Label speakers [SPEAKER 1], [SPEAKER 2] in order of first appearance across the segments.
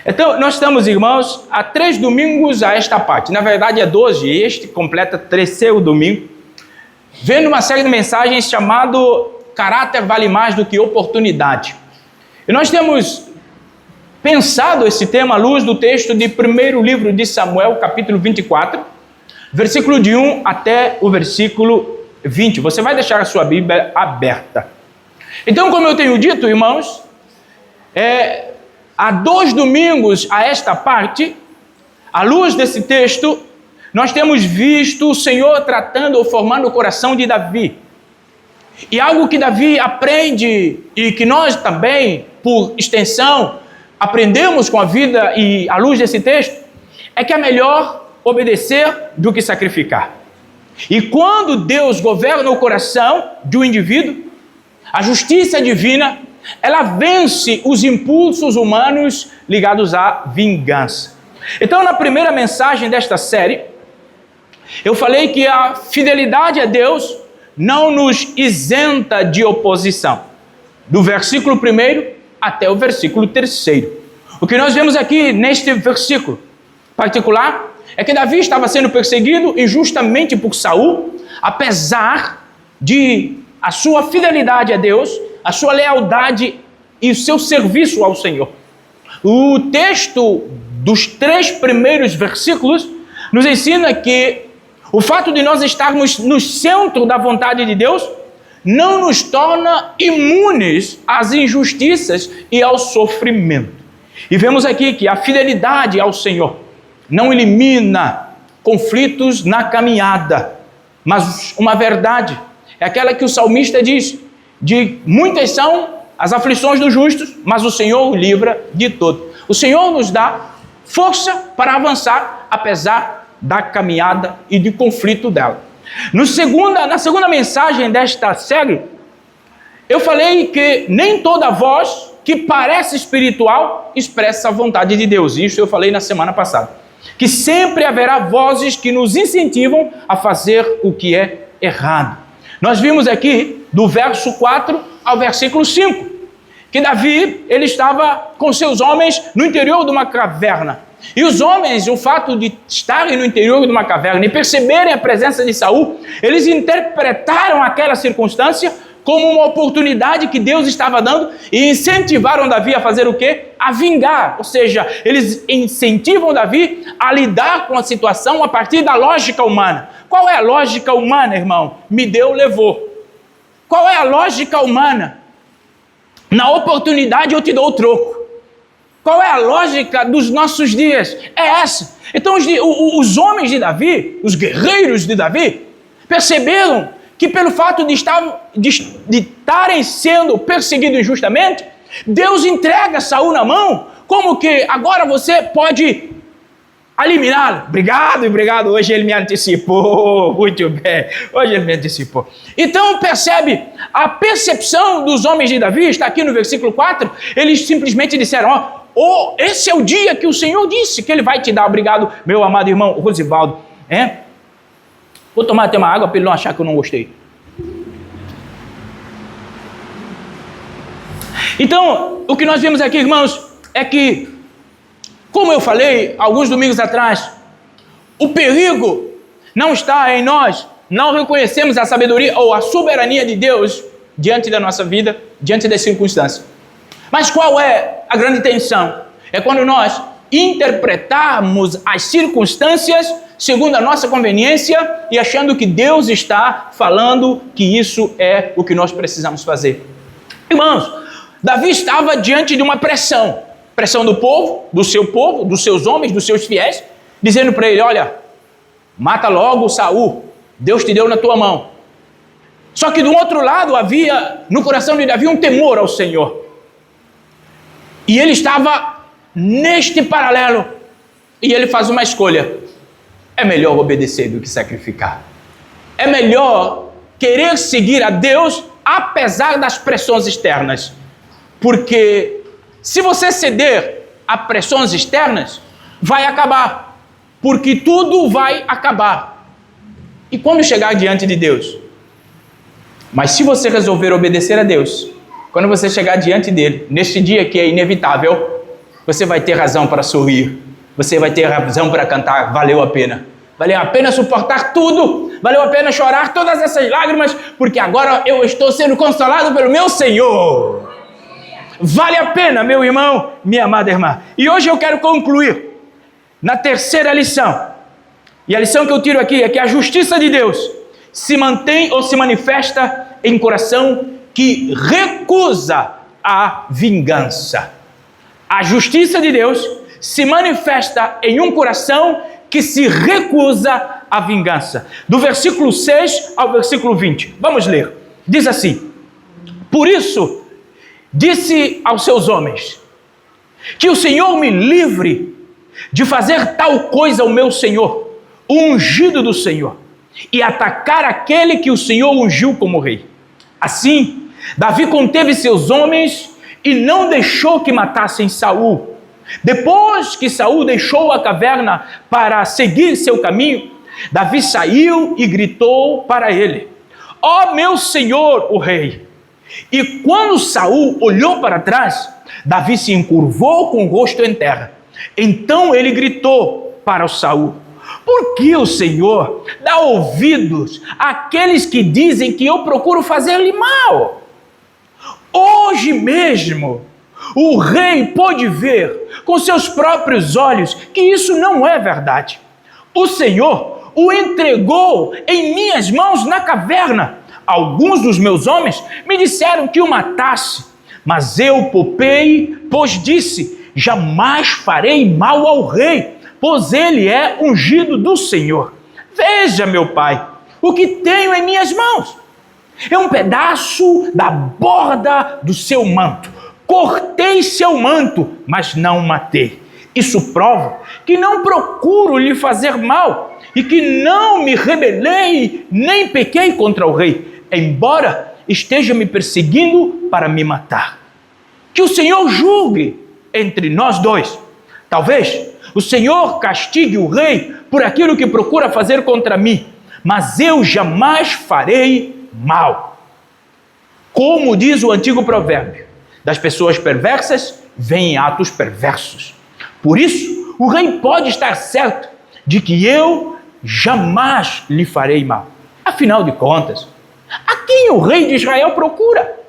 [SPEAKER 1] Então, nós estamos, irmãos, há 3 domingos a esta parte. Na verdade, é 12, e este completa 3º domingo, vendo uma série de mensagens chamado Caráter Vale Mais do que Oportunidade. E nós temos pensado esse tema à luz do texto de 1º livro de Samuel, capítulo 24, versículo de 1 até o versículo 20. Você vai deixar a sua Bíblia aberta. Então, como eu tenho dito, irmãos, há 2 domingos a esta parte, à luz desse texto, nós temos visto o Senhor tratando ou formando o coração de Davi. E algo que Davi aprende e que nós também, por extensão, aprendemos com a vida e à luz desse texto, é que é melhor obedecer do que sacrificar. E quando Deus governa o coração de um indivíduo, a justiça divina, ela vence os impulsos humanos ligados à vingança. Então, na primeira mensagem desta série, eu falei que a fidelidade a Deus não nos isenta de oposição. Do versículo 1 até o versículo 3. O que nós vemos aqui neste versículo particular é que Davi estava sendo perseguido injustamente por Saul, apesar de a sua fidelidade a Deus, a sua lealdade e o seu serviço ao Senhor. O texto dos 3 primeiros versículos nos ensina que o fato de nós estarmos no centro da vontade de Deus não nos torna imunes às injustiças e ao sofrimento. E vemos aqui que a fidelidade ao Senhor não elimina conflitos na caminhada, mas uma verdade é aquela que o salmista diz: de muitas são as aflições dos justos, mas o Senhor o livra de todo. O Senhor nos dá força para avançar, apesar da caminhada e de conflito dela. Na segunda mensagem desta série, eu falei que nem toda voz que parece espiritual expressa a vontade de Deus. Isso eu falei na semana passada. Que sempre haverá vozes que nos incentivam a fazer o que é errado. Nós vimos aqui, do verso 4 ao versículo 5, que Davi, ele estava com seus homens no interior de uma caverna. E os homens, o fato de estarem no interior de uma caverna e perceberem a presença de Saul, eles interpretaram aquela circunstância como uma oportunidade que Deus estava dando e incentivaram Davi a fazer o quê? A vingar. Ou seja, eles incentivam Davi a lidar com a situação a partir da lógica humana. Qual é a lógica humana, irmão? Me deu, levou. Qual é a lógica humana? Na oportunidade eu te dou o troco. Qual é a lógica dos nossos dias? É essa. Então os homens de Davi, os guerreiros de Davi, perceberam que pelo fato de estarem sendo perseguidos injustamente, Deus entrega Saul na mão, como que agora você pode eliminá-lo. Obrigado, hoje ele me antecipou, muito bem, hoje ele me antecipou. Então percebe, a percepção dos homens de Davi, está aqui no versículo 4, eles simplesmente disseram, esse é o dia que o Senhor disse que ele vai te dar. Obrigado, meu amado irmão Rosivaldo. Vou tomar até uma água para ele não achar que eu não gostei. Então, o que nós vemos aqui, irmãos, é que, como eu falei alguns domingos atrás, o perigo não está em nós não reconhecemos a sabedoria ou a soberania de Deus diante da nossa vida, diante das circunstâncias. Mas qual é a grande tensão? É quando nós interpretarmos as circunstâncias segundo a nossa conveniência e achando que Deus está falando que isso é o que nós precisamos fazer. Irmãos, Davi estava diante de uma pressão do povo, dos seus homens, dos seus fiéis, dizendo para ele, olha, mata logo Saul, Deus te deu na tua mão. Só que do outro lado havia no coração de Davi um temor ao Senhor. E ele estava neste paralelo. E ele faz uma escolha. É melhor obedecer do que sacrificar. É melhor querer seguir a Deus apesar das pressões externas. Porque se você ceder a pressões externas, vai acabar. Porque tudo vai acabar. E quando chegar diante de Deus? Mas se você resolver obedecer a Deus, quando você chegar diante dele, neste dia que é inevitável, você vai ter razão para sorrir, você vai ter razão para cantar, valeu a pena. Valeu a pena suportar tudo, valeu a pena chorar todas essas lágrimas, porque agora eu estou sendo consolado pelo meu Senhor. Vale a pena, meu irmão, minha amada irmã. E hoje eu quero concluir na terceira lição. E a lição que eu tiro aqui é que a justiça de Deus se mantém ou se manifesta em coração que recusa a vingança. A justiça de Deus se manifesta em um coração que se recusa a vingança. Do versículo 6 ao versículo 20. Vamos ler. Diz assim: por isso, disse aos seus homens, que o Senhor me livre de fazer tal coisa ao meu Senhor, o ungido do Senhor, e atacar aquele que o Senhor ungiu como rei. Assim, Davi conteve seus homens e não deixou que matassem Saul. Depois que Saul deixou a caverna para seguir seu caminho, Davi saiu e gritou para ele: ó meu senhor, o rei! E quando Saul olhou para trás, Davi se encurvou com o rosto em terra. Então ele gritou para o Saul: por que o Senhor dá ouvidos àqueles que dizem que eu procuro fazer-lhe mal? Hoje mesmo o rei pôde ver com seus próprios olhos que isso não é verdade. O Senhor o entregou em minhas mãos na caverna. Alguns dos meus homens me disseram que o matasse, mas eu poupei, pois disse: jamais farei mal ao rei, pois ele é ungido do Senhor. Veja, meu pai, o que tenho em minhas mãos. É um pedaço da borda do seu manto. Cortei seu manto, mas não matei. Isso prova que não procuro lhe fazer mal e que não me rebelei nem pequei contra o rei, embora esteja me perseguindo para me matar. Que o Senhor julgue entre nós dois. Talvez o Senhor castigue o rei por aquilo que procura fazer contra mim, mas eu jamais farei mal. Como diz o antigo provérbio, das pessoas perversas vêm atos perversos. Por isso, o rei pode estar certo de que eu jamais lhe farei mal. Afinal de contas, a quem o rei de Israel procura?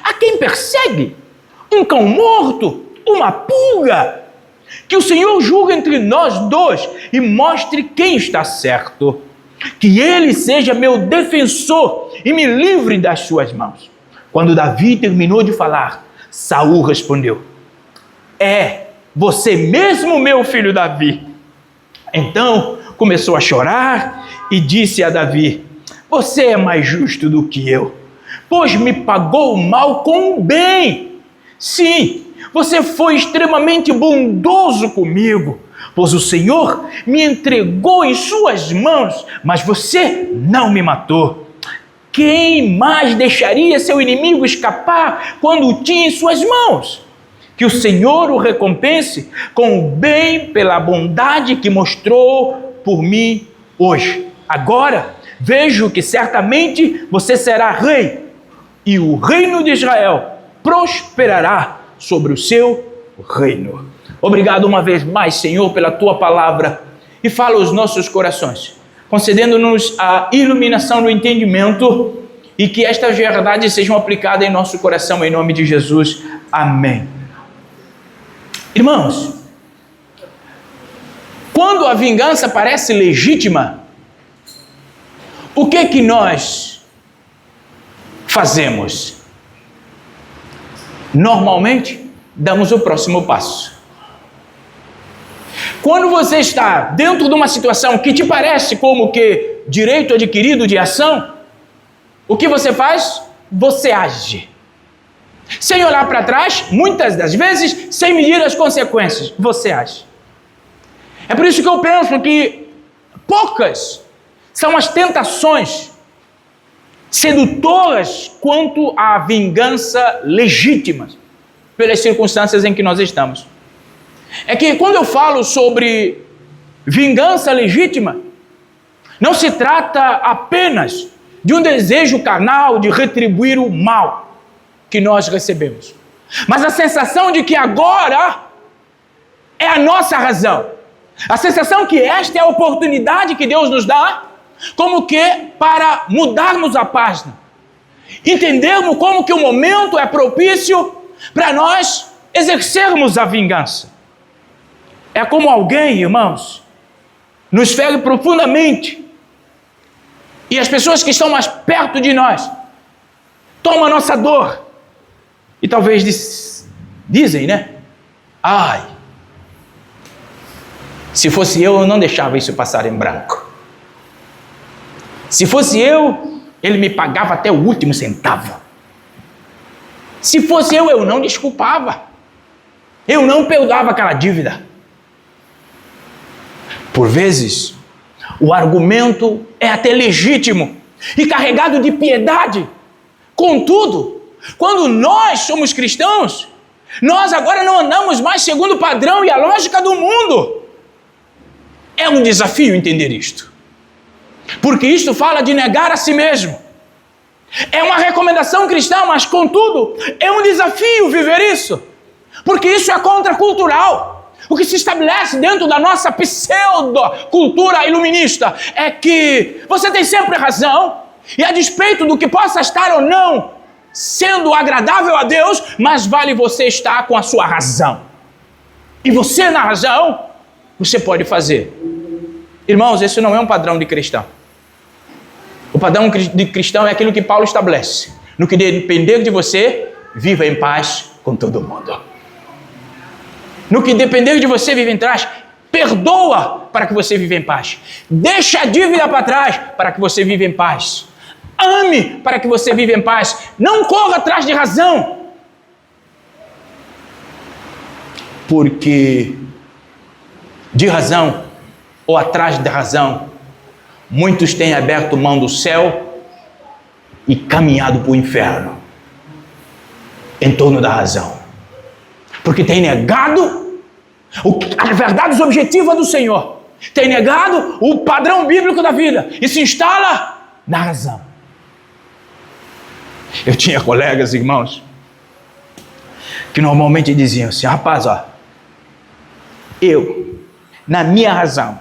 [SPEAKER 1] A quem persegue? Um cão morto? Uma pulga? Que o Senhor julgue entre nós dois e mostre quem está certo. Que ele seja meu defensor e me livre das suas mãos. Quando Davi terminou de falar, Saul respondeu: é você mesmo, meu filho Davi. Então começou a chorar e disse a Davi: você é mais justo do que eu, pois me pagou o mal com o bem. Sim, você foi extremamente bondoso comigo, pois o Senhor me entregou em suas mãos, mas você não me matou. Quem mais deixaria seu inimigo escapar quando o tinha em suas mãos? Que o Senhor o recompense com o bem pela bondade que mostrou por mim hoje. Agora vejo que certamente você será rei e o reino de Israel prosperará sobre o seu reino. Obrigado uma vez mais, Senhor, pela tua palavra, e fala aos nossos corações, concedendo-nos a iluminação do entendimento e que estas verdades sejam aplicadas em nosso coração, em nome de Jesus. Amém. Irmãos, quando a vingança parece legítima, o que nós fazemos? Normalmente, damos o próximo passo. Quando você está dentro de uma situação que te parece como que direito adquirido de ação, o que você faz? Você age. Sem olhar para trás, muitas das vezes, sem medir as consequências, você age. É por isso que eu penso que poucas são as tentações sedutoras quanto à vingança legítima, pelas circunstâncias em que nós estamos. É que quando eu falo sobre vingança legítima, não se trata apenas de um desejo carnal de retribuir o mal que nós recebemos, mas a sensação de que agora é a nossa razão. A sensação que esta é a oportunidade que Deus nos dá, como que para mudarmos a página. Entendermos como que o momento é propício para nós exercermos a vingança. É como alguém, irmãos, nos fere profundamente. E as pessoas que estão mais perto de nós tomam a nossa dor. E talvez dizem, né? Ai, se fosse eu não deixava isso passar em branco. Se fosse eu, ele me pagava até o último centavo. Se fosse eu não desculpava. Eu não perdoava aquela dívida. Por vezes, o argumento é até legítimo e carregado de piedade. Contudo, quando nós somos cristãos, nós agora não andamos mais segundo o padrão e a lógica do mundo. É um desafio entender isto. Porque isto fala de negar a si mesmo. É uma recomendação cristã, mas contudo, é um desafio viver isso. Porque isso é contracultural. O que se estabelece dentro da nossa pseudo-cultura iluminista é que você tem sempre razão, e a despeito do que possa estar ou não sendo agradável a Deus, mas vale você estar com a sua razão. E você na razão, você pode fazer. Irmãos, esse não é um padrão de cristão. O padrão de cristão é aquilo que Paulo estabelece. No que depender de você, viva em paz com todo mundo. No que depender de você, vive em paz. Perdoa para que você viva em paz. Deixa a dívida para trás para que você viva em paz. Ame para que você viva em paz. Não corra atrás de razão. Porque de razão ou atrás da razão, muitos têm aberto mão do céu e caminhado para o inferno em torno da razão. Porque tem negado a verdade objetiva do Senhor. Tem negado o padrão bíblico da vida e se instala na razão. Eu tinha colegas, irmãos, que normalmente diziam assim: rapaz, ó, eu, na minha razão,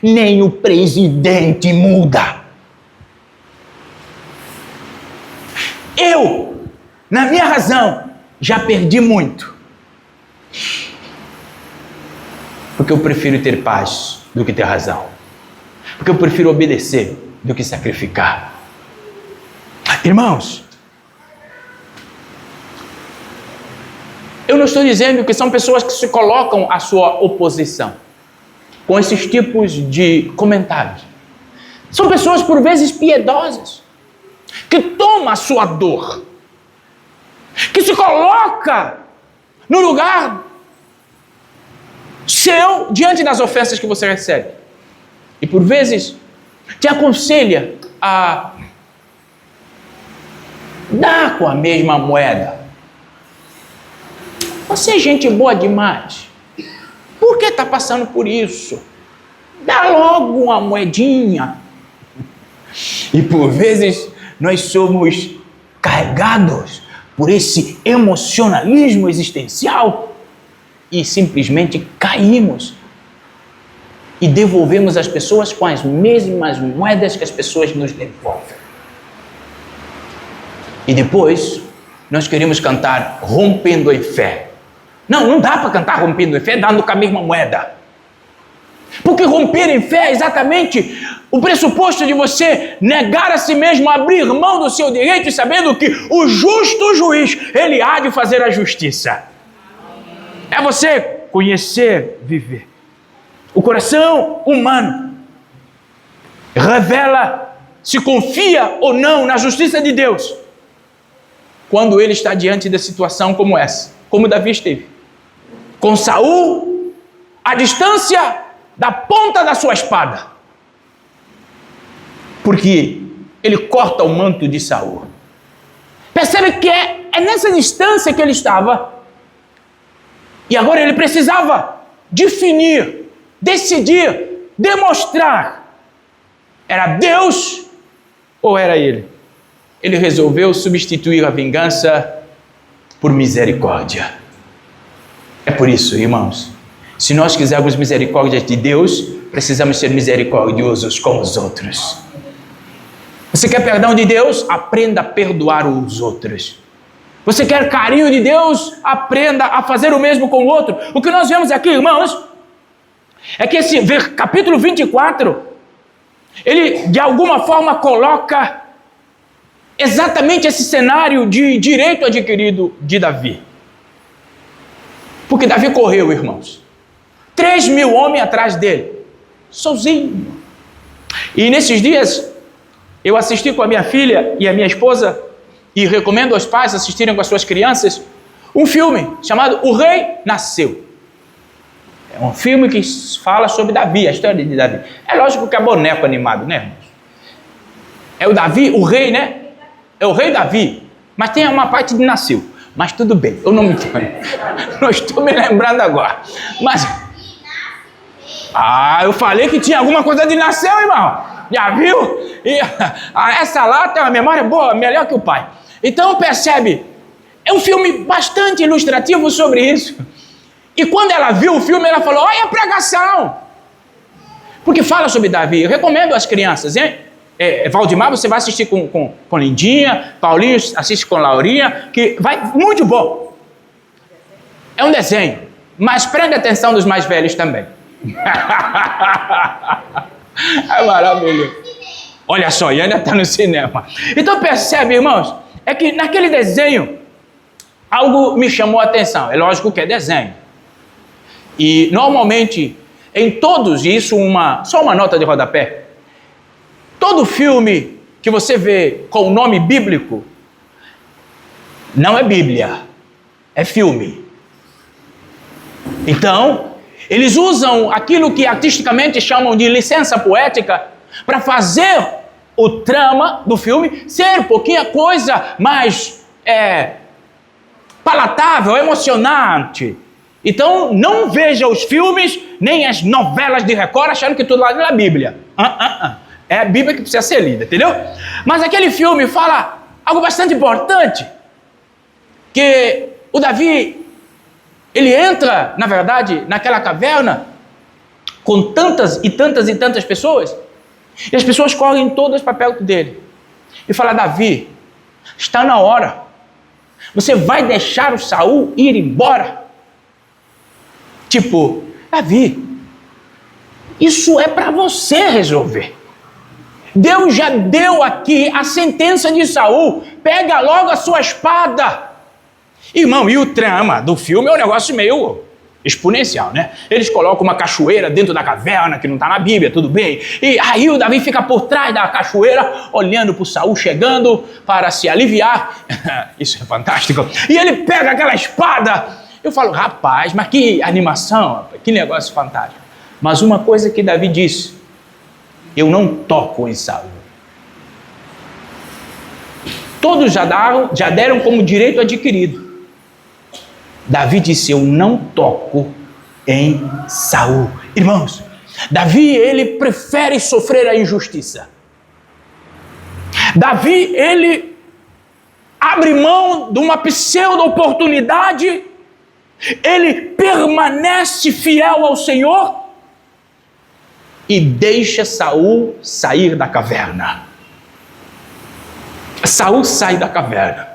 [SPEAKER 1] nem o presidente muda. Eu, na minha razão, já perdi muito. Porque eu prefiro ter paz do que ter razão. Porque eu prefiro obedecer do que sacrificar. Irmãos, eu não estou dizendo que são pessoas que se colocam à sua oposição com esses tipos de comentários. São pessoas por vezes piedosas, que tomam a sua dor, que se coloca no lugar seu diante das ofensas que você recebe. E por vezes te aconselha a dar com a mesma moeda. Você é gente boa demais. Por que está passando por isso? Dá logo uma moedinha. E por vezes nós somos carregados por esse emocionalismo existencial e simplesmente caímos e devolvemos as pessoas com as mesmas moedas que as pessoas nos devolvem. E depois nós queremos cantar rompendo em fé. Não dá para cantar rompendo em fé dando com a mesma moeda. Porque romper em fé é exatamente o pressuposto de você negar a si mesmo, abrir mão do seu direito e sabendo que o justo juiz, ele há de fazer a justiça. É você conhecer, viver. O coração humano revela se confia ou não na justiça de Deus quando ele está diante da situação como essa, como Davi esteve, com Saul à distância da ponta da sua espada, porque ele corta o manto de Saul. Percebe que é nessa distância que ele estava, e agora ele precisava definir, decidir, demonstrar, era Deus ou era ele? Ele resolveu substituir a vingança por misericórdia. É por isso, irmãos, Se nós quisermos misericórdia de Deus, precisamos ser misericordiosos com os outros. Você quer perdão de Deus? Aprenda a perdoar os outros. Você quer carinho de Deus? Aprenda a fazer o mesmo com o outro. O que nós vemos aqui, irmãos, é que esse capítulo 24, ele de alguma forma coloca exatamente esse cenário de direito adquirido de Davi. Porque Davi correu, irmãos. 3.000 homens atrás dele, sozinho. E nesses dias, eu assisti com a minha filha e a minha esposa, e recomendo aos pais assistirem com as suas crianças, um filme chamado O Rei Nasceu. É um filme que fala sobre Davi, a história de Davi. É lógico que é boneco animado, né, irmãos? É o Davi, o rei, né? É o rei Davi, mas tem uma parte de nasceu. Mas tudo bem, eu não me não estou me lembrando agora. Mas eu falei que tinha alguma coisa de nasceu, irmão. Já viu? E essa lá tem uma memória boa, melhor que o pai. Então percebe, é um filme bastante ilustrativo sobre isso. E quando ela viu o filme, ela falou: olha a pregação. Porque fala sobre Davi. Eu recomendo às crianças, hein? Valdemar, você vai assistir com Lindinha, Paulinho assiste com Laurinha, que vai muito bom. É um desenho, mas prende a atenção dos mais velhos também. É maravilhoso. Olha só, e ainda está no cinema. Então percebe, irmãos, é que naquele desenho algo me chamou a atenção. É lógico que é desenho. E normalmente em todos, isso só uma nota de rodapé. Todo filme que você vê com o nome bíblico não é Bíblia, é filme. Então, eles usam aquilo que artisticamente chamam de licença poética para fazer o trama do filme ser pouquinha coisa mais palatável, emocionante. Então, não veja os filmes nem as novelas de Record achando que tudo lá é a Bíblia. É a Bíblia que precisa ser lida, entendeu? Mas aquele filme fala algo bastante importante, que o Davi, ele entra, na verdade, naquela caverna com tantas e tantas e tantas pessoas, e as pessoas correm todas para perto dele e fala: Davi, está na hora, você vai deixar o Saul ir embora? Tipo, Davi, isso é para você resolver. Deus já deu aqui a sentença de Saul. Pega logo a sua espada. Irmão, e o trama do filme é um negócio meio exponencial, né? Eles colocam uma cachoeira dentro da caverna, que não está na Bíblia, tudo bem. E aí o Davi fica por trás da cachoeira, olhando para o Saul chegando para se aliviar. Isso é fantástico. E ele pega aquela espada. Eu falo: rapaz, mas que animação, que negócio fantástico. Mas uma coisa que Davi disse: eu não toco em Saul. Todos já deram como direito adquirido. Davi disse: eu não toco em Saul. Irmãos, Davi, ele prefere sofrer a injustiça. Davi, ele abre mão de uma pseudo-oportunidade, ele permanece fiel ao Senhor e deixa Saul sair da caverna. Saul sai da caverna.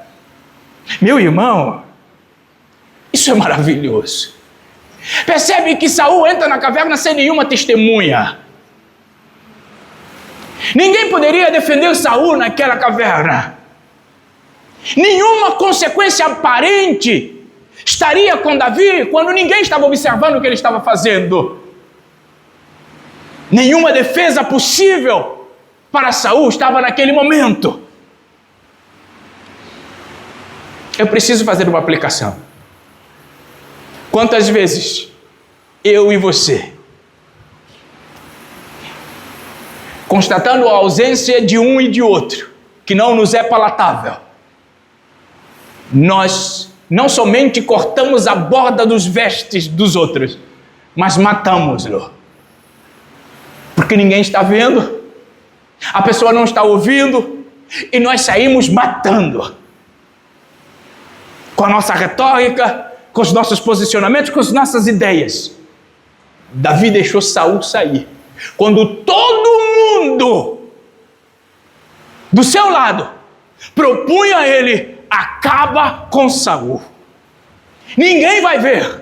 [SPEAKER 1] Meu irmão, isso é maravilhoso. Percebe que Saul entra na caverna sem nenhuma testemunha. Ninguém poderia defender Saul naquela caverna. Nenhuma consequência aparente estaria com Davi quando ninguém estava observando o que ele estava fazendo. Nenhuma defesa possível para Saul estava naquele momento. Eu preciso fazer uma aplicação. Quantas vezes eu e você, constatando a ausência de um e de outro, que não nos é palatável, nós não somente cortamos a borda dos vestes dos outros, mas matamos-lo. Porque ninguém está vendo, a pessoa não está ouvindo, e nós saímos matando. Com a nossa retórica, com os nossos posicionamentos, com as nossas ideias. Davi deixou Saul sair. Quando todo mundo do seu lado propunha a ele: acaba com Saul. Ninguém vai ver.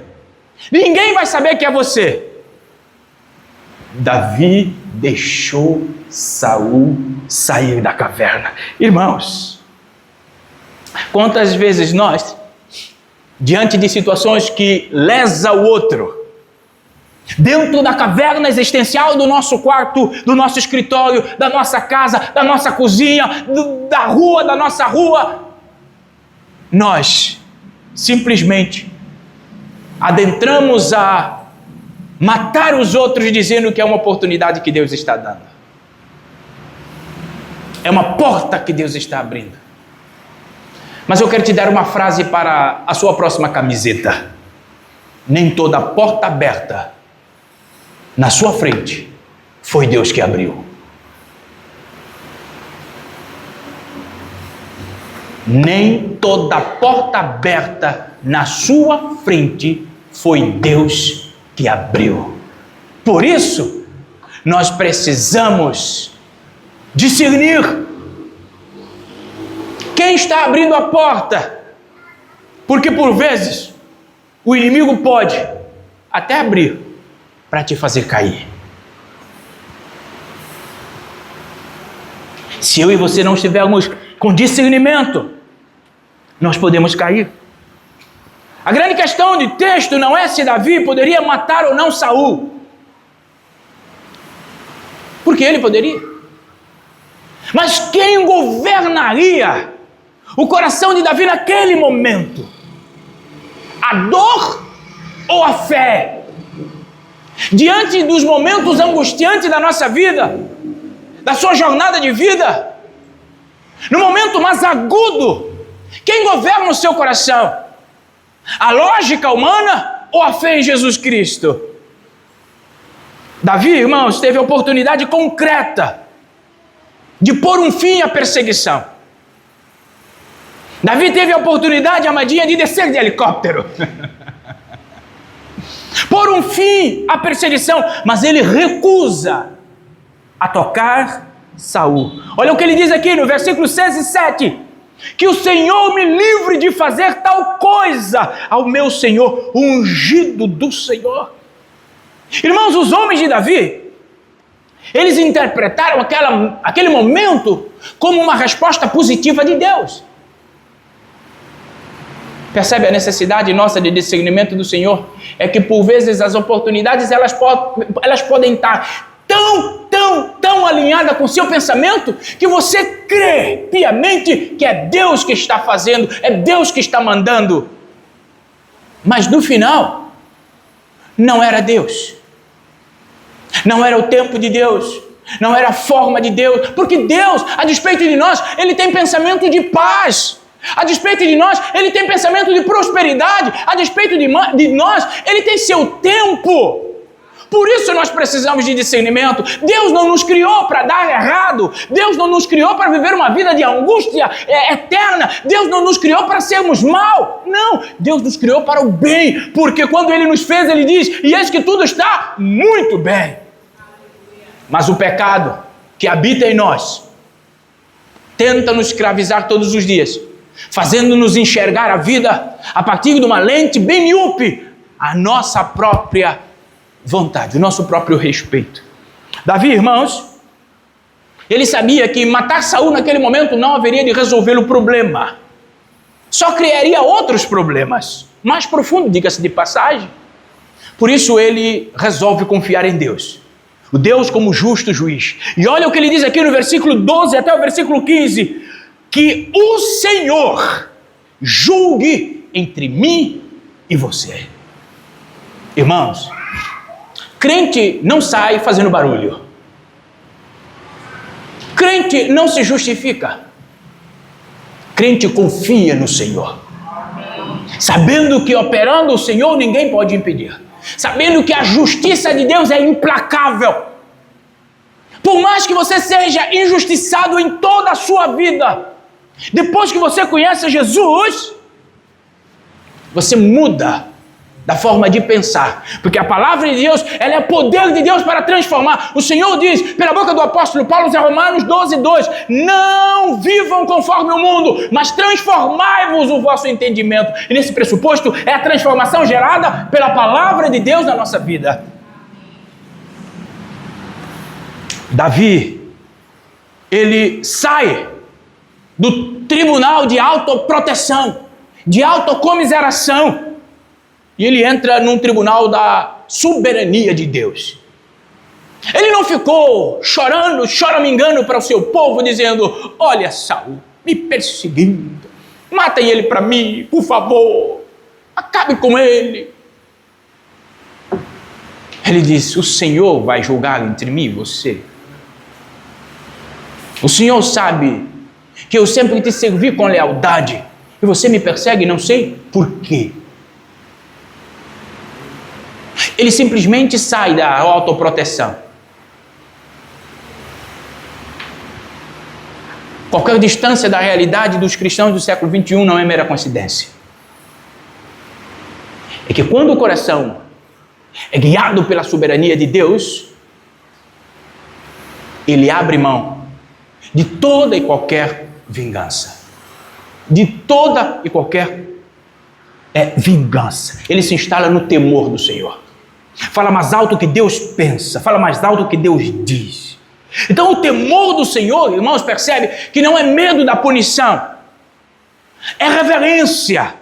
[SPEAKER 1] Ninguém vai saber que é você. Davi deixou Saul sair da caverna. Irmãos, quantas vezes nós, diante de situações que lesa o outro, dentro da caverna existencial do nosso quarto, do nosso escritório, da nossa casa, da nossa cozinha, da rua, da nossa rua, nós simplesmente adentramos a matar os outros dizendo que é uma oportunidade que Deus está dando. É uma porta que Deus está abrindo. Mas eu quero te dar uma frase para a sua próxima camiseta. Nem toda porta aberta na sua frente foi Deus que abriu. Nem toda porta aberta na sua frente foi Deus que abriu. Por isso, nós precisamos discernir quem está abrindo a porta, porque por vezes o inimigo pode até abrir para te fazer cair. Se eu e você não estivermos com discernimento, nós podemos cair. A grande questão de texto não é se Davi poderia matar ou não Saul, porque ele poderia. Mas quem governaria o coração de Davi naquele momento? A dor ou a fé? Diante dos momentos angustiantes da nossa vida, da sua jornada de vida, no momento mais agudo, quem governa o seu coração? A lógica humana ou a fé em Jesus Cristo? Davi, irmãos, teve a oportunidade concreta de pôr um fim à perseguição. Davi teve a oportunidade, amadinha, de descer de helicóptero. Pôr um fim à perseguição, mas ele recusa a tocar Saul. Olha o que ele diz aqui no versículo 6 e 7. Que o Senhor me livre de fazer tal coisa ao meu Senhor, ungido do Senhor. Irmãos, os homens de Davi, eles interpretaram aquele momento como uma resposta positiva de Deus. Percebe a necessidade nossa de discernimento do Senhor? É que por vezes as oportunidades elas podem estar tão alinhada com o seu pensamento que você crê piamente que é Deus que está fazendo, é Deus que está mandando. Mas no final, não era Deus. Não era o tempo de Deus. Não era a forma de Deus. Porque Deus, a despeito de nós, Ele tem pensamento de paz. A despeito de nós, Ele tem pensamento de prosperidade. A despeito de nós, Ele tem seu tempo. Por isso nós precisamos de discernimento. Deus não nos criou para dar errado. Deus não nos criou para viver uma vida de angústia eterna. Deus não nos criou para sermos mal. Não, Deus nos criou para o bem. Porque quando Ele nos fez, Ele diz: e eis que tudo está muito bem. Mas o pecado que habita em nós tenta nos escravizar todos os dias, fazendo-nos enxergar a vida a partir de uma lente bem míope, a nossa própria vontade, o nosso próprio respeito. Davi, irmãos, ele sabia que matar Saul naquele momento não haveria de resolver o problema. Só criaria outros problemas, mais profundos, diga-se de passagem. Por isso ele resolve confiar em Deus. O Deus como justo juiz. E olha o que ele diz aqui no versículo 12 até o versículo 15. Que o Senhor julgue entre mim e você. Irmãos, crente não sai fazendo barulho. Crente não se justifica. Crente confia no Senhor. Sabendo que operando o Senhor ninguém pode impedir. Sabendo que a justiça de Deus é implacável. Por mais que você seja injustiçado em toda a sua vida, depois que você conhece Jesus, você muda da forma de pensar, porque a palavra de Deus, ela é poder de Deus para transformar. O Senhor diz, pela boca do apóstolo Paulo, em Romanos 12:2, não vivam conforme o mundo, mas transformai-vos o vosso entendimento. E nesse pressuposto é a transformação gerada pela palavra de Deus na nossa vida. Davi, ele sai do tribunal de autoproteção, de autocomiseração, e ele entra num tribunal da soberania de Deus. Ele não ficou chorando, choramingando para o seu povo, dizendo, olha Saul, me perseguindo, matem ele para mim, por favor, acabe com ele. Ele disse, o Senhor vai julgar entre mim e você. O Senhor sabe que eu sempre te servi com lealdade, e você me persegue, não sei por quê. Ele simplesmente sai da autoproteção. Qualquer distância da realidade dos cristãos do século XXI não é mera coincidência. É que quando o coração é guiado pela soberania de Deus, ele abre mão de toda e qualquer vingança. De toda e qualquer vingança. Ele se instala no temor do Senhor. Fala mais alto que Deus pensa, fala mais alto que Deus diz. Então o temor do Senhor, irmãos, percebe que não é medo da punição, é reverência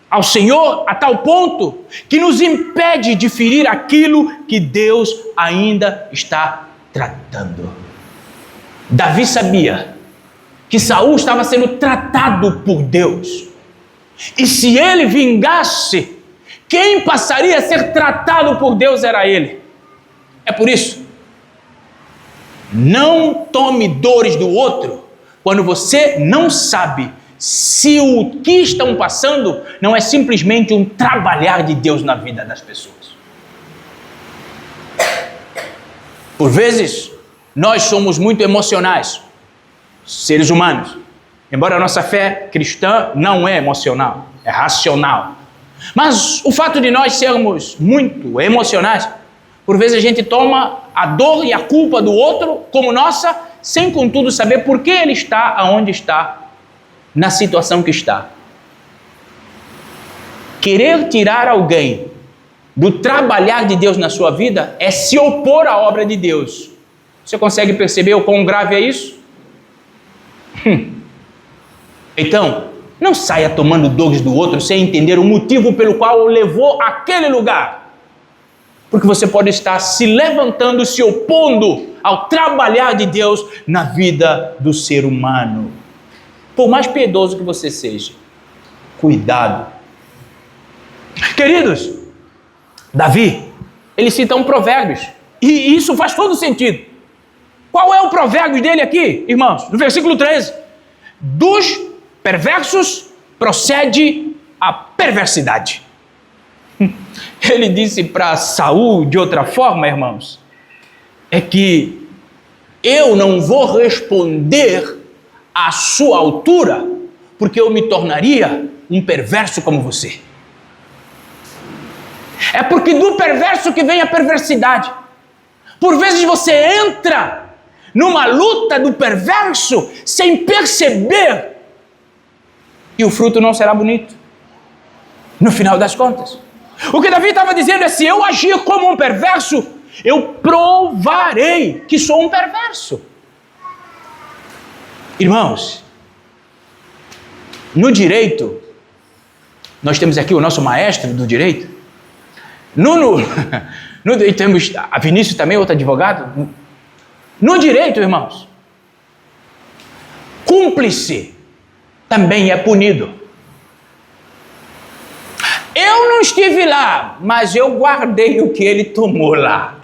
[SPEAKER 1] ao Senhor a tal ponto que nos impede de ferir aquilo que Deus ainda está tratando. Davi sabia que Saul estava sendo tratado por Deus, e se ele vingasse, quem passaria a ser tratado por Deus era ele. É por isso, não tome dores do outro quando você não sabe se o que estão passando não é simplesmente um trabalhar de Deus na vida das pessoas. Por vezes, nós somos muito emocionais, seres humanos, embora a nossa fé cristã não é emocional, é racional. Mas o fato de nós sermos muito emocionais, por vezes a gente toma a dor e a culpa do outro como nossa, sem contudo saber por que ele está aonde está, na situação que está. Querer tirar alguém do trabalhar de Deus na sua vida é se opor à obra de Deus. Você consegue perceber o quão grave é isso? Então, não saia tomando dores do outro sem entender o motivo pelo qual o levou àquele lugar. Porque você pode estar se levantando, se opondo ao trabalhar de Deus na vida do ser humano. Por mais piedoso que você seja, cuidado. Queridos, Davi, ele cita um Provérbios, e isso faz todo sentido. Qual é o provérbio dele aqui, irmãos? No versículo 13. Dos perversos procede a perversidade. Ele disse para Saul de outra forma, irmãos, é que eu não vou responder à sua altura, porque eu me tornaria um perverso como você. É porque do perverso que vem a perversidade. Por vezes você entra numa luta do perverso sem perceber, e o fruto não será bonito, no final das contas. O que Davi estava dizendo é, se eu agir como um perverso, eu provarei que sou um perverso. Irmãos, no direito, nós temos aqui o nosso maestro do direito, e temos a Vinícius também, outro advogado. No direito, irmãos, cúmplice também é punido. Eu não estive lá, mas eu guardei o que ele tomou lá.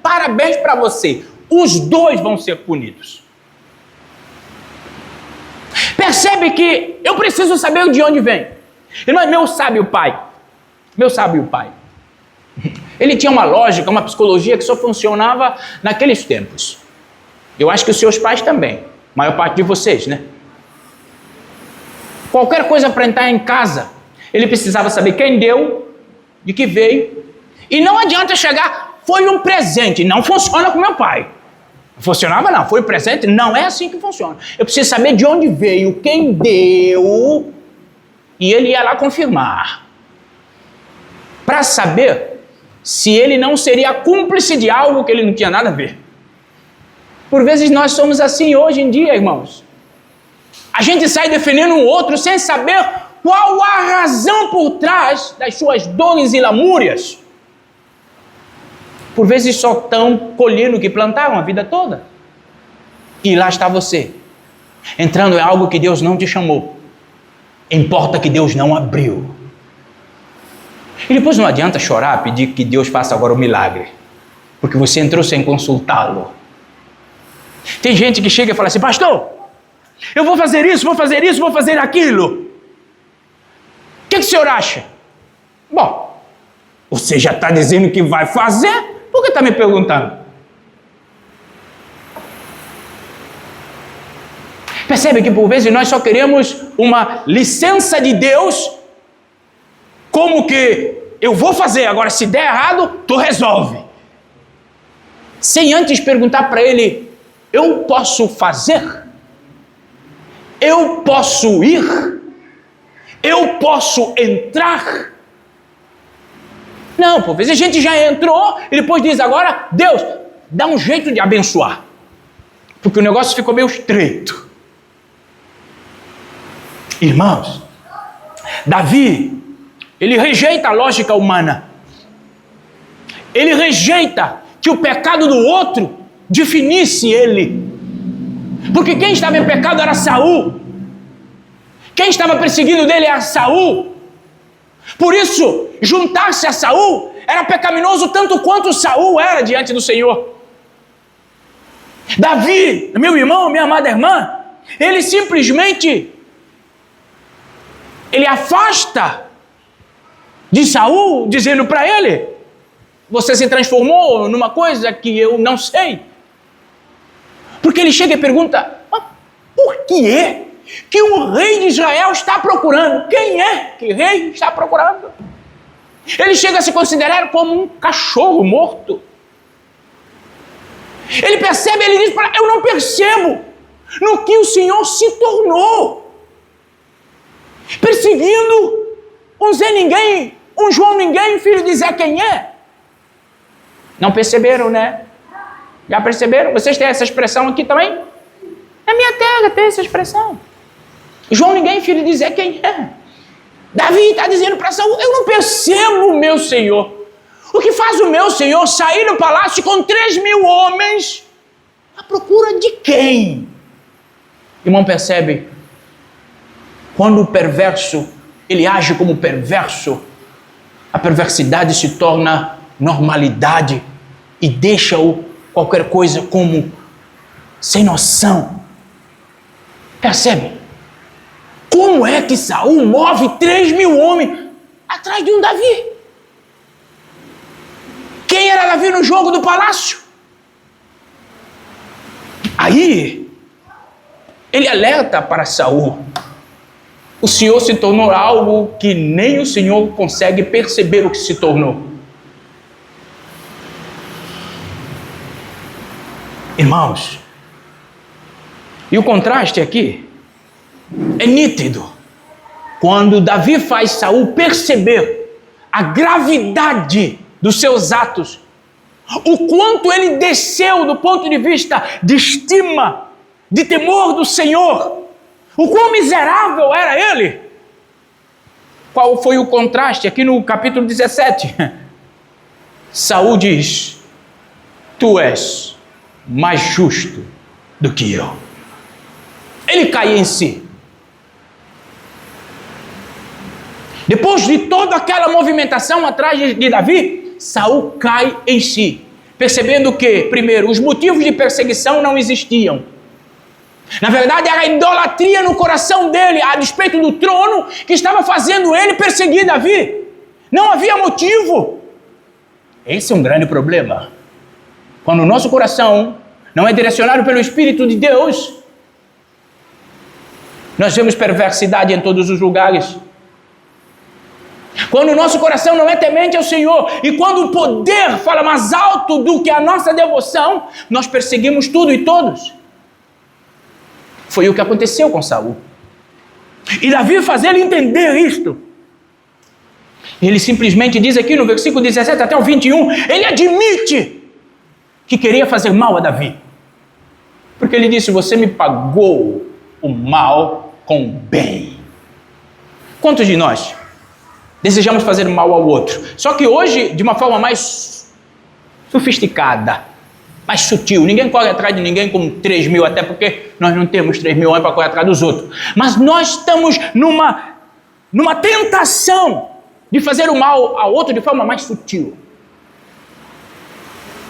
[SPEAKER 1] Parabéns para você. Os dois vão ser punidos. Percebe que eu preciso saber de onde vem. Irmão, meu sábio pai, ele tinha uma lógica, uma psicologia que só funcionava naqueles tempos. Eu acho que os seus pais também, a maior parte de vocês, né? Qualquer coisa para entrar em casa, Ele precisava saber quem deu, de que veio. E não adianta chegar, foi um presente. Não funciona com meu pai. Funcionava não, foi um presente. Não é assim que funciona. Eu preciso saber de onde veio, quem deu. E ele ia lá confirmar. Para saber se ele não seria cúmplice de algo que ele não tinha nada a ver. Por vezes nós somos assim hoje em dia, irmãos. A gente sai defendendo um outro sem saber qual a razão por trás das suas dores e lamúrias. Por vezes só estão colhendo o que plantaram a vida toda. E lá está você, entrando em algo que Deus não te chamou, em porta que Deus não abriu. E depois não adianta chorar, pedir que Deus faça agora o milagre, porque você entrou sem consultá-lo. Tem gente que chega e fala assim: pastor, eu vou fazer isso, vou fazer isso, vou fazer aquilo. O que o senhor acha? Bom, você já está dizendo que vai fazer, por que está me perguntando? Percebe que por vezes nós só queremos uma licença de Deus, como que eu vou fazer, agora se der errado, tu resolve. Sem antes perguntar para ele: eu posso fazer? Eu posso ir? Eu posso entrar? Não, por vezes a gente já entrou e depois diz: agora, Deus, dá um jeito de abençoar, porque o negócio ficou meio estreito. Irmãos, Davi, ele rejeita a lógica humana. Ele rejeita que o pecado do outro definisse ele. Porque quem estava em pecado era Saul. Quem estava perseguindo dele era Saul. Por isso, juntar-se a Saul era pecaminoso tanto quanto Saul era diante do Senhor. Davi, meu irmão, minha amada irmã, ele simplesmente afasta de Saul, dizendo para ele: você se transformou numa coisa que eu não sei. Porque ele chega e pergunta: por que é que o rei de Israel está procurando? Quem é que o rei está procurando? Ele chega a se considerar como um cachorro morto. Ele percebe, ele diz: eu não percebo no que o Senhor se tornou, perseguindo um Zé Ninguém, um João Ninguém, filho de Zé Quem é. Não perceberam, né? Já perceberam? Vocês têm essa expressão aqui também? Na minha terra tem essa expressão. João Ninguém, filho de Zé Quem é. Davi está dizendo para Saul: eu não percebo o meu Senhor. O que faz o meu Senhor sair do palácio com 3.000 homens à procura de quem? Irmão, percebe? Quando o perverso, ele age como perverso, a perversidade se torna normalidade e deixa-o qualquer coisa como sem noção. Percebe? Como é que Saul move 3.000 homens atrás de um Davi? Quem era Davi no jogo do palácio? Aí, ele alerta para Saul: o Senhor se tornou algo que nem o Senhor consegue perceber o que se tornou. Irmãos, e o contraste aqui é nítido. Quando Davi faz Saul perceber a gravidade dos seus atos, o quanto ele desceu do ponto de vista de estima, de temor do Senhor, o quão miserável era ele. Qual foi o contraste aqui no capítulo 17? Saul diz: tu és mais justo do que eu. Ele cai em si. Depois de toda aquela movimentação atrás de Davi, Saul cai em si, percebendo que, primeiro, os motivos de perseguição não existiam. Na verdade, era a idolatria no coração dele, a despeito do trono, que estava fazendo ele perseguir Davi. Não havia motivo. Esse é um grande problema. Quando o nosso coração não é direcionado pelo Espírito de Deus, nós vemos perversidade em todos os lugares. Quando o nosso coração não é temente ao Senhor, e quando o poder fala mais alto do que a nossa devoção, nós perseguimos tudo e todos. Foi o que aconteceu com Saul. E Davi faz ele entender isto. Ele simplesmente diz aqui no versículo 17 até o 21, ele admite que queria fazer mal a Davi. Porque ele disse, você me pagou o mal com o bem. Quantos de nós desejamos fazer mal ao outro? Só que hoje, de uma forma mais sofisticada, mais sutil. Ninguém corre atrás de ninguém com 3 mil, até porque nós não temos 3 mil anos para correr atrás dos outros. Mas nós estamos numa tentação de fazer o mal ao outro de forma mais sutil.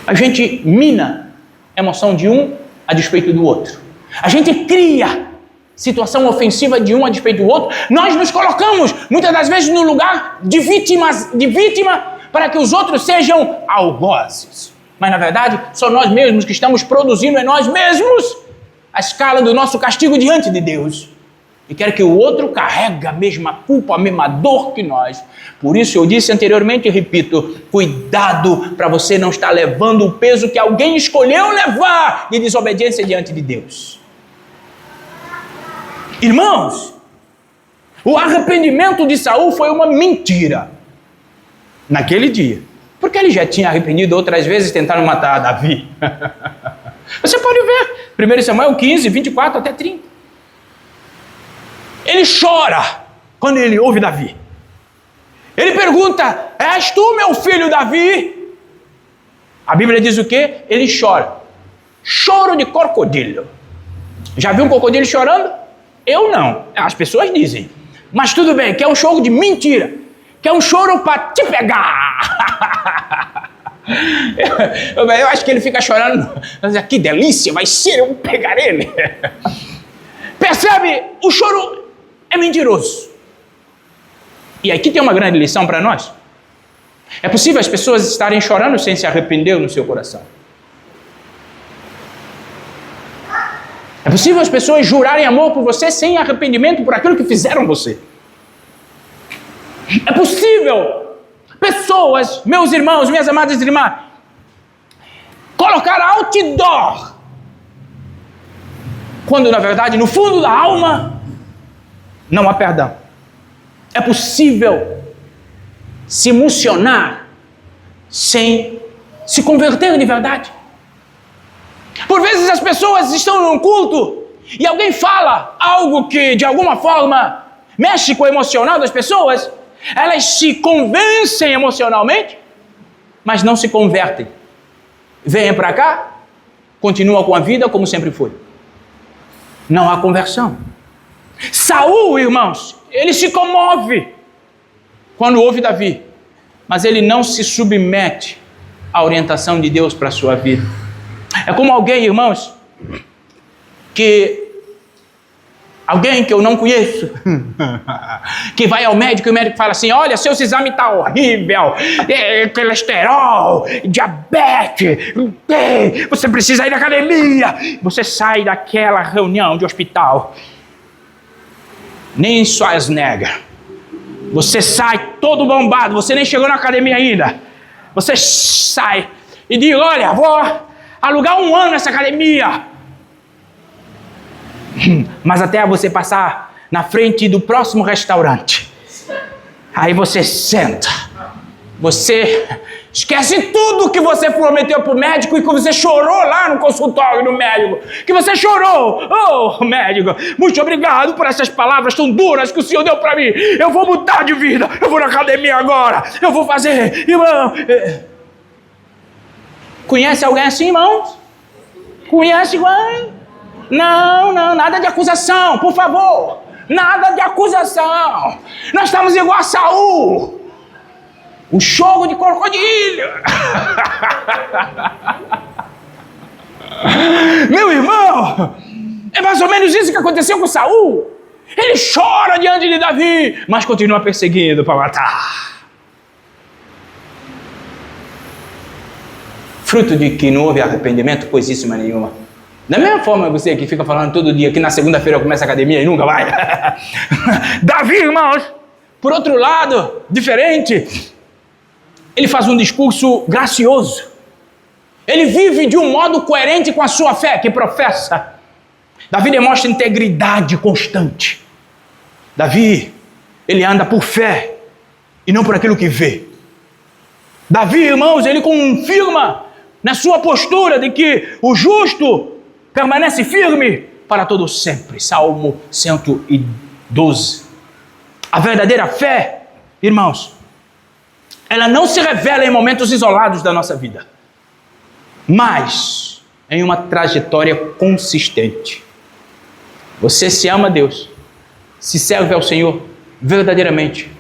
[SPEAKER 1] A gente mina a emoção de um a despeito do outro. A gente cria situação ofensiva de um a despeito do outro. Nós nos colocamos, muitas das vezes, no lugar de vítima para que os outros sejam algozes. Mas, na verdade, são nós mesmos que estamos produzindo em nós mesmos a escala do nosso castigo diante de Deus. E quer que o outro carregue a mesma culpa, a mesma dor que nós. Por isso eu disse anteriormente e repito, cuidado para você não estar levando o peso que alguém escolheu levar de desobediência diante de Deus. Irmãos, o arrependimento de Saul foi uma mentira naquele dia. Porque ele já tinha arrependido outras vezes tentando matar Davi. Você pode ver, 1 Samuel 15, 24 até 30. Ele chora quando ele ouve Davi. Ele pergunta, és tu meu filho Davi? A Bíblia diz o quê? Ele chora. Choro de crocodilo. Já viu um crocodilo chorando? Eu não. As pessoas dizem. Mas tudo bem, que é um choro de mentira. Que é um choro para te pegar. Eu acho que ele fica chorando. Que delícia, vai ser, eu vou pegar ele. Percebe? O choro é mentiroso. E aqui tem uma grande lição para nós. É possível as pessoas estarem chorando sem se arrepender no seu coração. É possível as pessoas jurarem amor por você sem arrependimento por aquilo que fizeram você. É possível pessoas, meus irmãos, minhas amadas irmãs, colocar outdoor, quando na verdade no fundo da alma não há perdão. É possível se emocionar sem se converter de verdade. Por vezes as pessoas estão num culto e alguém fala algo que de alguma forma mexe com o emocional das pessoas. Elas se convencem emocionalmente, mas não se convertem. Vêm para cá, continuam com a vida como sempre foi. Não há conversão. Saul, irmãos, ele se comove quando ouve Davi, mas ele não se submete à orientação de Deus para a sua vida. É como alguém, irmãos, alguém que eu não conheço, que vai ao médico e o médico fala assim, olha, seu exame está horrível, colesterol, diabetes, você precisa ir na academia. Você sai daquela reunião de hospital, nem Schwarzenegger, você sai todo bombado, você nem chegou na academia ainda, você sai e diz, olha, vou alugar 1 ano nessa academia. Mas até você passar na frente do próximo restaurante, aí você senta, você esquece tudo que você prometeu para o médico e que você chorou lá no consultório do médico, que você chorou, oh médico, muito obrigado por essas palavras tão duras que o senhor deu para mim, eu vou mudar de vida, eu vou na academia agora, eu vou fazer, irmão. Conhece alguém assim, irmãos? Conhece alguém? Não, nada de acusação, por favor. Nada de acusação. Nós estamos igual a Saul. O choro de crocodilo. Meu irmão, é mais ou menos isso que aconteceu com Saul. Ele chora diante de Davi, mas continua perseguindo para matar. Fruto de que não houve arrependimento, coisíssima nenhuma. Da mesma forma você que fica falando todo dia que na segunda-feira começa a academia e nunca vai. Davi, irmãos, por outro lado, diferente, ele faz um discurso gracioso. Ele vive de um modo coerente com a sua fé que professa. Davi demonstra integridade constante. Davi, ele anda por fé e não por aquilo que vê. Davi, irmãos, ele confirma na sua postura de que o justo permanece firme para todo sempre. Salmo 112. A verdadeira fé, irmãos, ela não se revela em momentos isolados da nossa vida, mas em uma trajetória consistente. Você se ama a Deus, se serve ao Senhor verdadeiramente,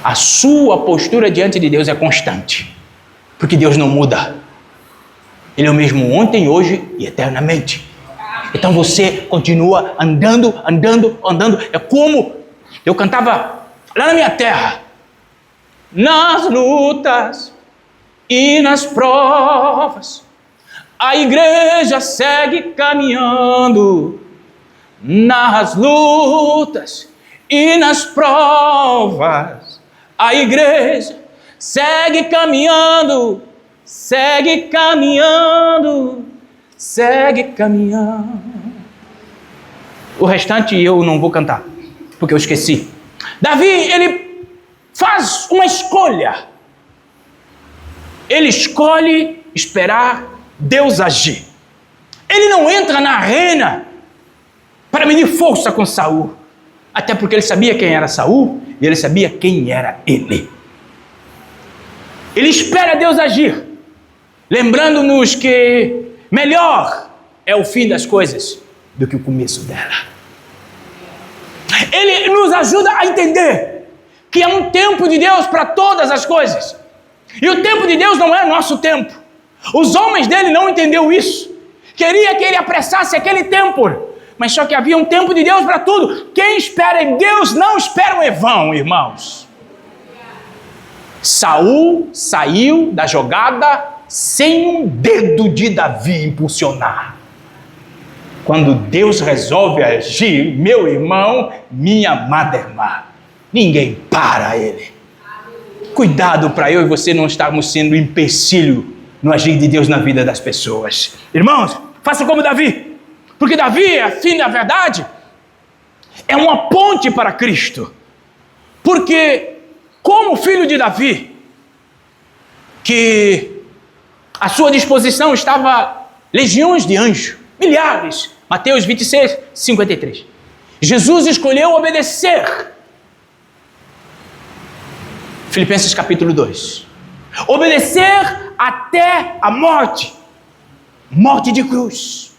[SPEAKER 1] a sua postura diante de Deus é constante, porque Deus não muda. Ele é o mesmo ontem, hoje e eternamente. Então você continua andando. É como eu cantava lá na minha terra: nas lutas e nas provas, a igreja segue caminhando. Nas lutas e nas provas, a igreja segue caminhando, segue caminhando. O restante eu não vou cantar, porque eu esqueci. Davi, ele faz uma escolha. Ele escolhe esperar Deus agir. Ele não entra na arena para medir força com Saul, até porque ele sabia quem era Saul e ele sabia quem era ele. Ele espera Deus agir, lembrando-nos que melhor é o fim das coisas do que o começo dela. Ele nos ajuda a entender que é um tempo de Deus para todas as coisas. E o tempo de Deus não é nosso tempo. Os homens dele não entenderam isso. Queria que ele apressasse aquele tempo. Mas só que havia um tempo de Deus para tudo. Quem espera em Deus não espera em vão, irmãos. Saul saiu da jogada sem um dedo de Davi impulsionar. Quando Deus resolve agir, meu irmão, minha amada irmã, ninguém para ele. Cuidado para eu e você não estarmos sendo empecilho no agir de Deus na vida das pessoas. Irmãos, faça como Davi. Porque Davi, a fim da verdade, é uma ponte para Cristo. Porque, como filho de Davi, que à sua disposição estava legiões de anjos, milhares. Mateus 26, 53. Jesus escolheu obedecer. Filipenses capítulo 2. Obedecer até a morte. Morte de cruz.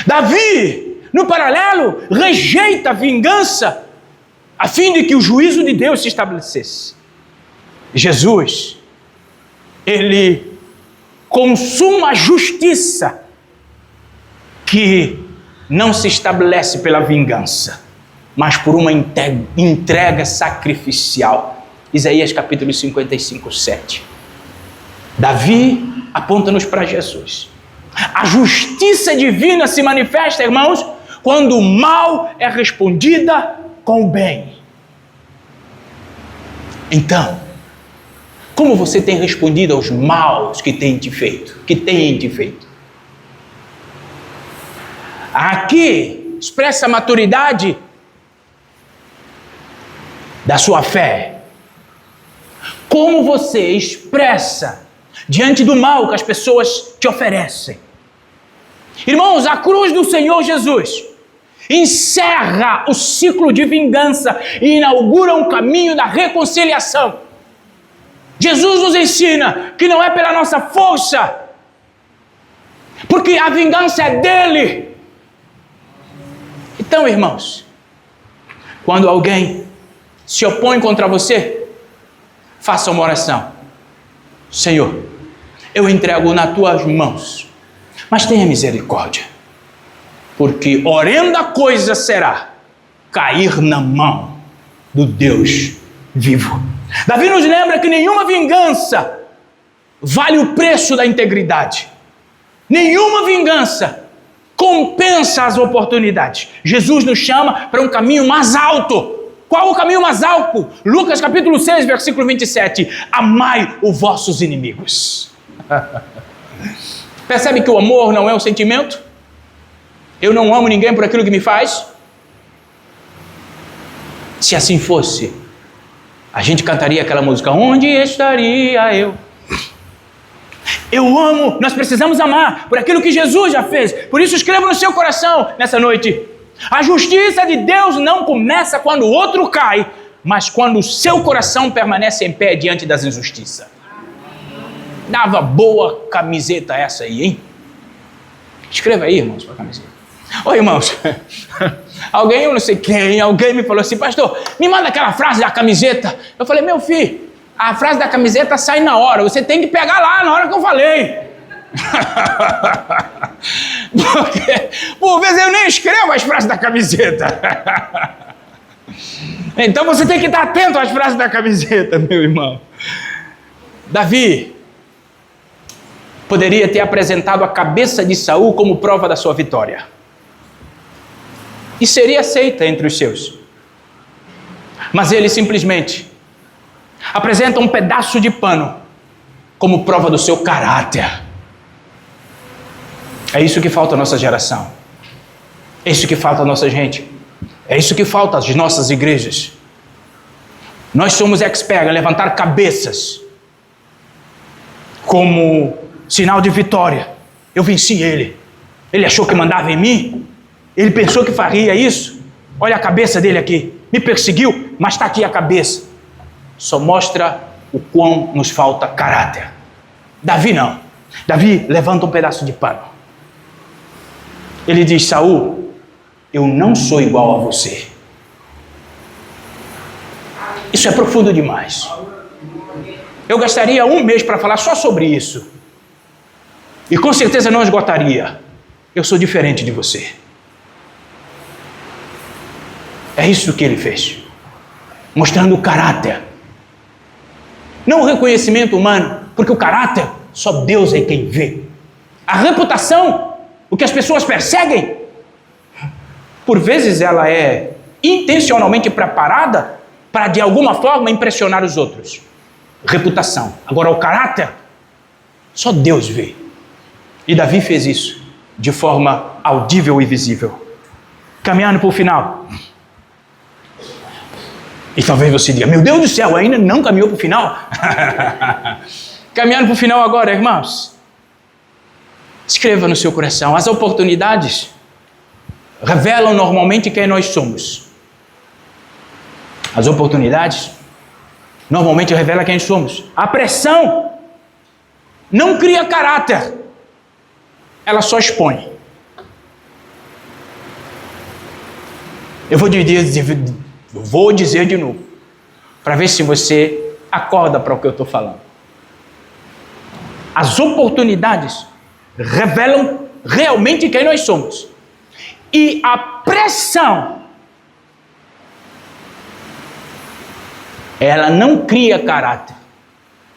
[SPEAKER 1] Davi, no paralelo, rejeita a vingança a fim de que o juízo de Deus se estabelecesse. Jesus, ele consuma a justiça que não se estabelece pela vingança, mas por uma entrega sacrificial. Isaías capítulo 55, 7. Davi aponta-nos para Jesus. A justiça divina se manifesta, irmãos, quando o mal é respondida com o bem. Então, como você tem respondido aos maus que têm te feito? Aqui expressa a maturidade da sua fé. Como você expressa diante do mal que as pessoas te oferecem. Irmãos, a cruz do Senhor Jesus encerra o ciclo de vingança e inaugura um caminho da reconciliação. Jesus nos ensina que não é pela nossa força, porque a vingança é dele. Então, irmãos, quando alguém se opõe contra você, faça uma oração. Senhor, eu entrego nas tuas mãos, mas tenha misericórdia, porque horrenda coisa será cair na mão do Deus vivo. Davi nos lembra que nenhuma vingança vale o preço da integridade. Nenhuma vingança compensa as oportunidades. Jesus nos chama para um caminho mais alto. Qual o caminho mais alto? Lucas capítulo 6, versículo 27. Amai os vossos inimigos. Percebe que o amor não é um sentimento? Eu não amo ninguém por aquilo que me faz? Se assim fosse, a gente cantaria aquela música, onde estaria eu? Eu amo, nós precisamos amar por aquilo que Jesus já fez. Por isso escreva no seu coração nessa noite. A justiça de Deus não começa quando o outro cai, mas quando o seu coração permanece em pé diante das injustiças. Dava boa camiseta essa aí, hein? Escreva aí, irmãos, para a camiseta. Ô, irmãos, alguém, eu não sei quem, alguém me falou assim, pastor, me manda aquela frase da camiseta. Eu falei, meu filho, a frase da camiseta sai na hora, você tem que pegar lá na hora que eu falei. Porque, por vezes, eu nem escrevo as frases da camiseta. Então, você tem que estar atento às frases da camiseta, meu irmão. Davi poderia ter apresentado a cabeça de Saul como prova da sua vitória. E seria aceita entre os seus. Mas ele simplesmente apresenta um pedaço de pano como prova do seu caráter. É isso que falta à nossa geração. É isso que falta à nossa gente. É isso que falta às nossas igrejas. Nós somos experts em levantar cabeças como sinal de vitória. Eu venci ele. Ele achou que mandava em mim. Ele pensou que faria isso. Olha a cabeça dele aqui. Me perseguiu, mas está aqui a cabeça. Só mostra o quão nos falta caráter. Davi não. Davi levanta um pedaço de pano. Ele diz, Saul, eu não sou igual a você. Isso é profundo demais. Eu gastaria um mês para falar só sobre isso. E com certeza não esgotaria. Eu sou diferente de você. É isso que ele fez. Mostrando o caráter. Não o reconhecimento humano, porque o caráter, só Deus é quem vê. A reputação, o que as pessoas perseguem, por vezes ela é intencionalmente preparada para de alguma forma impressionar os outros. Reputação. Agora o caráter, só Deus vê. E Davi fez isso de forma audível e visível. Caminhando para o final. E talvez você diga, meu Deus do céu, ainda não caminhou para o final? Caminhando para o final agora, irmãos. Escreva no seu coração, as oportunidades revelam normalmente quem nós somos. As oportunidades normalmente revelam quem somos. A pressão não cria caráter, ela só expõe. Eu vou dizer de novo, para ver se você acorda para o que eu estou falando. As oportunidades revelam realmente quem nós somos. E a pressão, ela não cria caráter,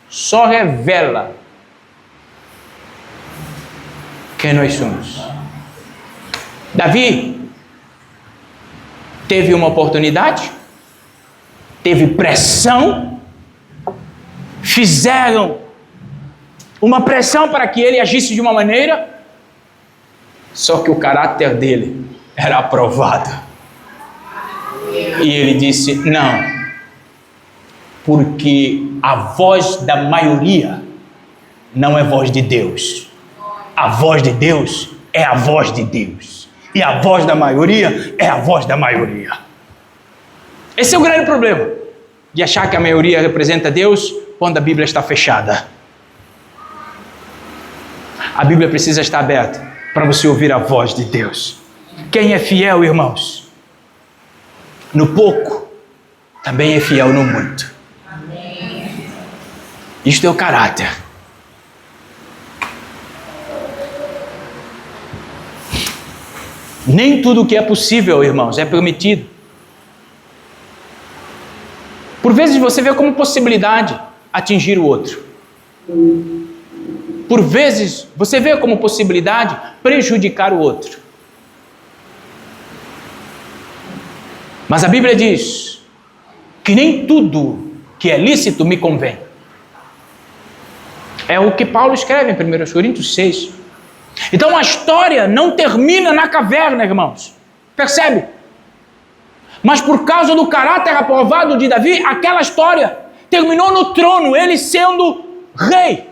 [SPEAKER 1] só revela quem nós somos. Davi teve uma oportunidade, teve pressão, fizeram uma pressão para que ele agisse de uma maneira, só que o caráter dele era aprovado. E ele disse, não, porque a voz da maioria não é voz de Deus. A voz de Deus é a voz de Deus. E a voz da maioria é a voz da maioria. Esse é o grande problema, de achar que a maioria representa Deus quando a Bíblia está fechada. A Bíblia precisa estar aberta para você ouvir a voz de Deus. Quem é fiel, irmãos, no pouco, também é fiel no muito. Isto é o caráter. Nem tudo o que é possível, irmãos, é permitido. Por vezes você vê como possibilidade atingir o outro. Por vezes você vê como possibilidade prejudicar o outro. Mas a Bíblia diz que nem tudo que é lícito me convém. É o que Paulo escreve em 1 Coríntios 6. Então a história não termina na caverna, irmãos. Percebe? Mas por causa do caráter aprovado de Davi, aquela história terminou no trono, ele sendo rei.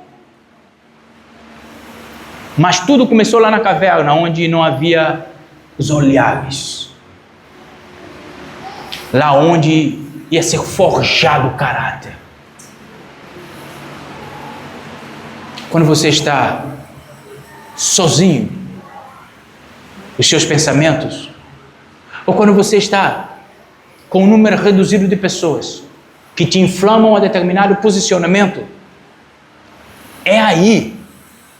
[SPEAKER 1] Mas tudo começou lá na caverna, onde não havia os olhares. Lá onde ia ser forjado o caráter. Quando você está sozinho, os seus pensamentos, ou quando você está com um número reduzido de pessoas que te inflamam a determinado posicionamento, é aí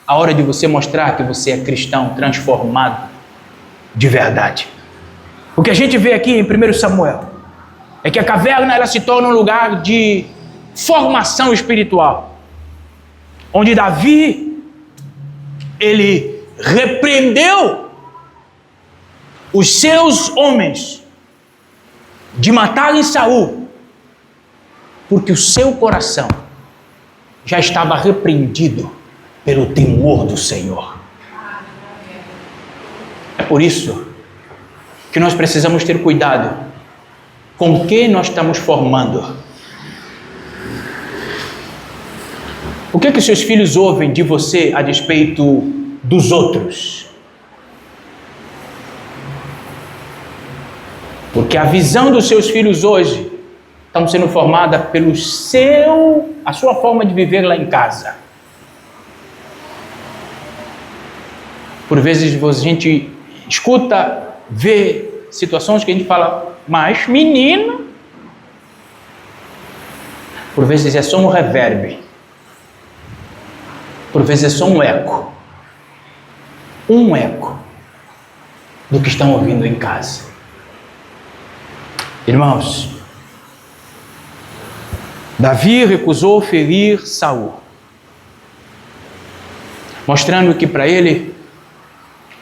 [SPEAKER 1] a hora de você mostrar que você é cristão transformado de verdade. O que a gente vê aqui em 1 Samuel é que a caverna ela se torna um lugar de formação espiritual, onde Davi ele repreendeu os seus homens de matarem Saul, porque o seu coração já estava repreendido pelo temor do Senhor. É por isso que nós precisamos ter cuidado com o que nós estamos formando. O que os seus filhos ouvem de você a despeito dos outros? Porque a visão dos seus filhos hoje está sendo formada pelo a sua forma de viver lá em casa. Por vezes a gente escuta, vê situações que a gente fala, mas menino, por vezes é só um reverb, por vezes é só um eco do que estão ouvindo em casa. Irmãos, Davi recusou ferir Saul, mostrando que para ele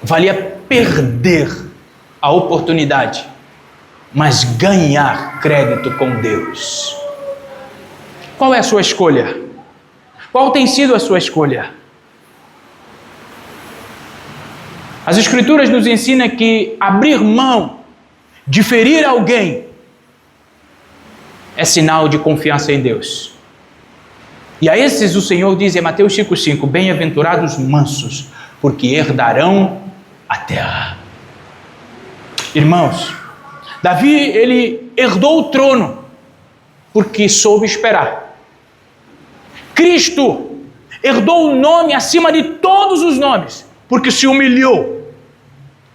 [SPEAKER 1] valia perder a oportunidade, mas ganhar crédito com Deus. Qual é a sua escolha? Qual tem sido a sua escolha? As Escrituras nos ensinam que abrir mão de ferir alguém é sinal de confiança em Deus. E a esses o Senhor diz em Mateus 5,5: bem-aventurados mansos, porque herdarão a terra. Irmãos, Davi, ele herdou o trono porque soube esperar. Cristo herdou o nome acima de todos os nomes porque se humilhou.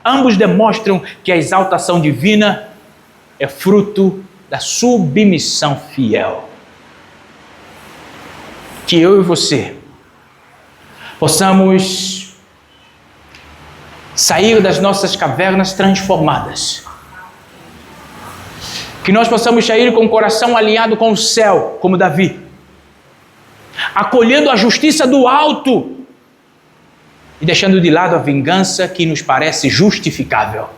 [SPEAKER 1] Ambos demonstram que a exaltação divina é fruto da submissão fiel. Que eu e você possamos sair das nossas cavernas transformadas. Que nós possamos sair com o coração alinhado com o céu, como Davi, acolhendo a justiça do alto e deixando de lado a vingança que nos parece justificável.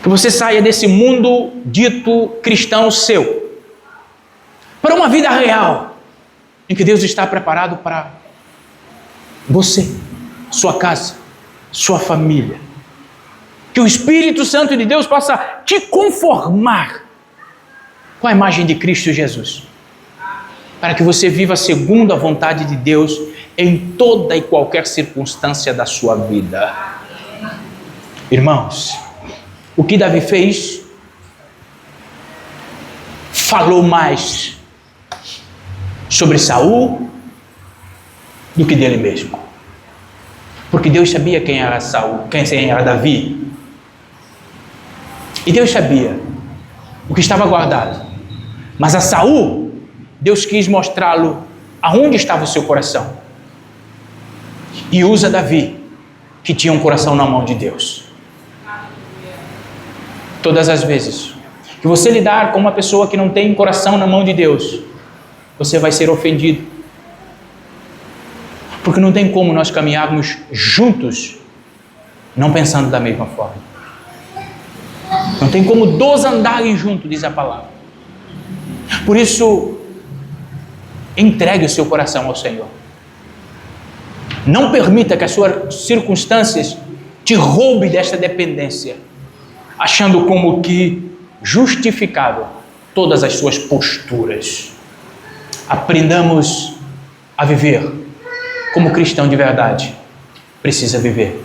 [SPEAKER 1] Que você saia desse mundo dito cristão seu para uma vida real, em que Deus está preparado para você, sua casa, sua família. Que o Espírito Santo de Deus possa te conformar com a imagem de Cristo Jesus, para que você viva segundo a vontade de Deus em toda e qualquer circunstância da sua vida. Irmãos, o que Davi fez falou mais sobre Saul do que dele mesmo. Porque Deus sabia quem era Saul, quem era Davi. E Deus sabia o que estava guardado. Mas a Saul, Deus quis mostrá-lo aonde estava o seu coração. E usa Davi, que tinha um coração na mão de Deus. Todas as vezes que você lidar com uma pessoa que não tem coração na mão de Deus, você vai ser ofendido. Porque não tem como nós caminharmos juntos não pensando da mesma forma. Não tem como dois andarem juntos, diz a palavra. Por isso, entregue o seu coração ao Senhor. Não permita que as suas circunstâncias te roubem desta dependência, achando como que justificável todas as suas posturas. Aprendamos a viver como cristão de verdade precisa viver.